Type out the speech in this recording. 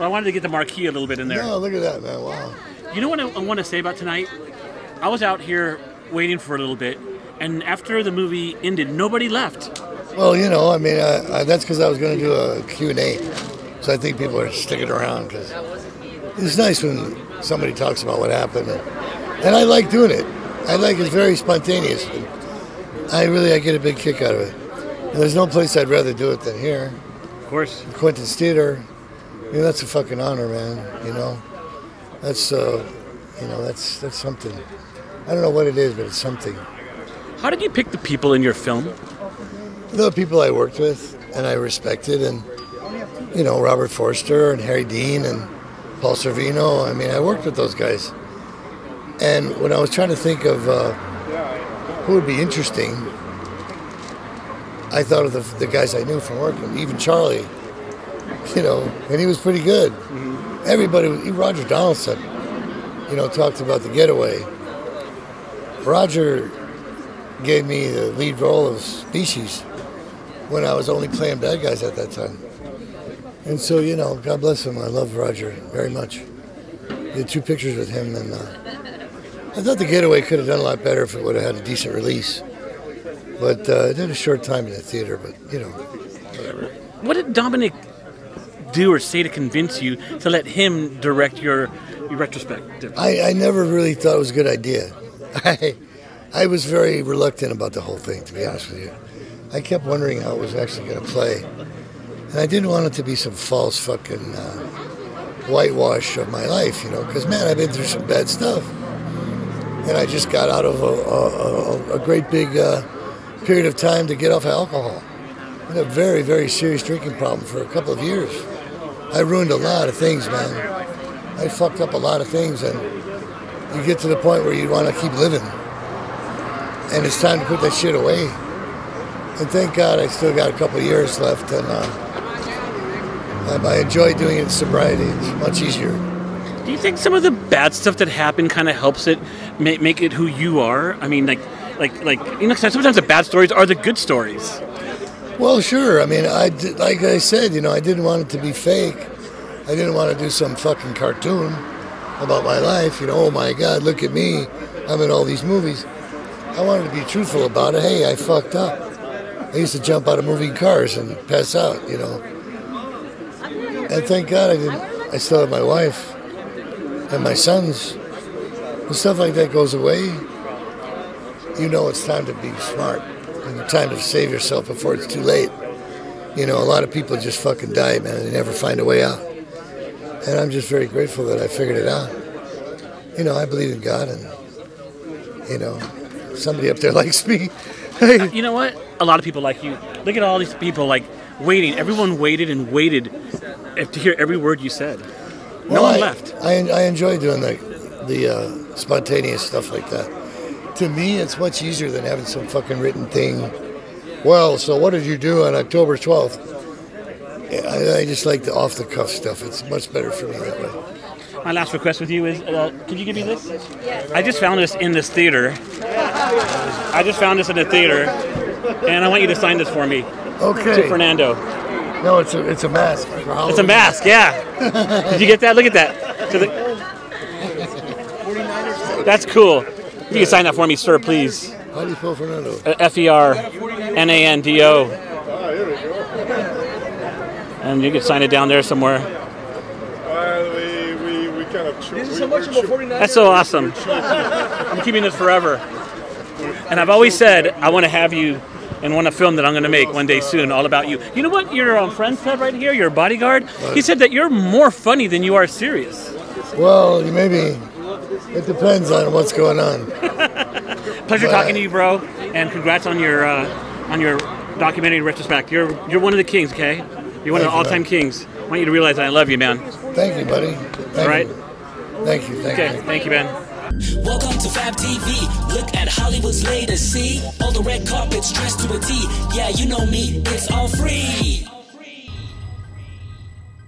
I wanted to get the marquee a little bit in there. No, look at that, man. Wow. You know what I want to say about tonight? I was out here waiting for a little bit, and after the movie ended, nobody left. Well, you know, I mean, that's because I was going to do a Q&A. So I think people are sticking around because it's nice when somebody talks about what happened. And I like doing it. I like it's very spontaneous. I get a big kick out of it. And there's no place I'd rather do it than here. Of course. Quentin's Theater. I mean, that's a fucking honor, man. You know, that's that's something. I don't know what it is, but it's something. How did you pick the people in your film? The people I worked with and I respected, and you know, Robert Forster and Harry Dean and Paul Sorvino. I mean, I worked with those guys. And when I was trying to think of who would be interesting, I thought of the guys I knew from working, even Charlie, you know, and he was pretty good. Mm-hmm. Everybody, Roger Donaldson, you know, talked about The Getaway. Roger gave me the lead role of Species when I was only playing bad guys at that time. And so, you know, God bless him. I love Roger very much. Did 2 pictures with him, and I thought The Getaway could have done a lot better if it would have had a decent release. But it did a short time in the theater, but, you know, whatever. What did Dominique do or say to convince you to let him direct your retrospective? I never really thought it was a good idea. I was very reluctant about the whole thing, to be honest with you. I kept wondering how it was actually going to play. And I didn't want it to be some false fucking whitewash of my life, you know, because, man, I've been through some bad stuff. And I just got out of a great big period of time to get off alcohol. I had a very, very serious drinking problem for a couple of years. I ruined a lot of things, man. I fucked up a lot of things, and you get to the point where you want to keep living. And it's time to put that shit away. And thank God I still got a couple of years left, and I enjoy doing it in sobriety. It's much easier. Do you think some of the bad stuff that happened kind of helps it make it who you are? I mean, like you know, sometimes the bad stories are the good stories. Well, sure. I mean, like I said, you know, I didn't want it to be fake. I didn't want to do some fucking cartoon about my life. You know, oh my God, look at me. I'm in all these movies. I wanted to be truthful about it. Hey, I fucked up. I used to jump out of moving cars and pass out, you know. And thank God I didn't. I still have my wife and my sons. When stuff like that goes away, you know it's time to be smart. And it's time to save yourself before it's too late. You know, a lot of people just fucking die, man, and they never find a way out. And I'm just very grateful that I figured it out. You know, I believe in God, and, you know, somebody up there likes me. You know what? A lot of people like you. Look at all these people, like, waiting. Everyone waited and waited to hear every word you said. No one left. I enjoy doing the spontaneous stuff like that. To me, it's much easier than having some fucking written thing. Well, so what did you do on October 12th? I just like the off-the-cuff stuff. It's much better for me that way. My last request with you is, could you give me this? I just found this in this theater. And I want you to sign this for me. Okay. To Fernando. No, it's a mask. It's a mask, yeah. Did you get that? Look at that. That's cool. You can sign that for me, sir, please. How do you spell Fernando? Fernando. And you can sign it down there somewhere. We kind of... This is so much of a 49er. That's so awesome. I'm keeping this forever. And I've always said I want to have you in a film that I'm going to make one day soon, all about you. You know what your friend said right here, your bodyguard? He said that you're more funny than you are serious. Well, maybe. It depends on what's going on. Pleasure talking to you, bro. And congrats on your documentary Retrospective. You're one of the kings, okay? You're one of the all-time kings. I want you to realize that I love you, man. Thank you, buddy. All right? Thank you. Thank you, man. Welcome to FabTV. Look at Hollywood's latest, see? All the red carpets dressed to a T. Yeah, you know me, it's all free.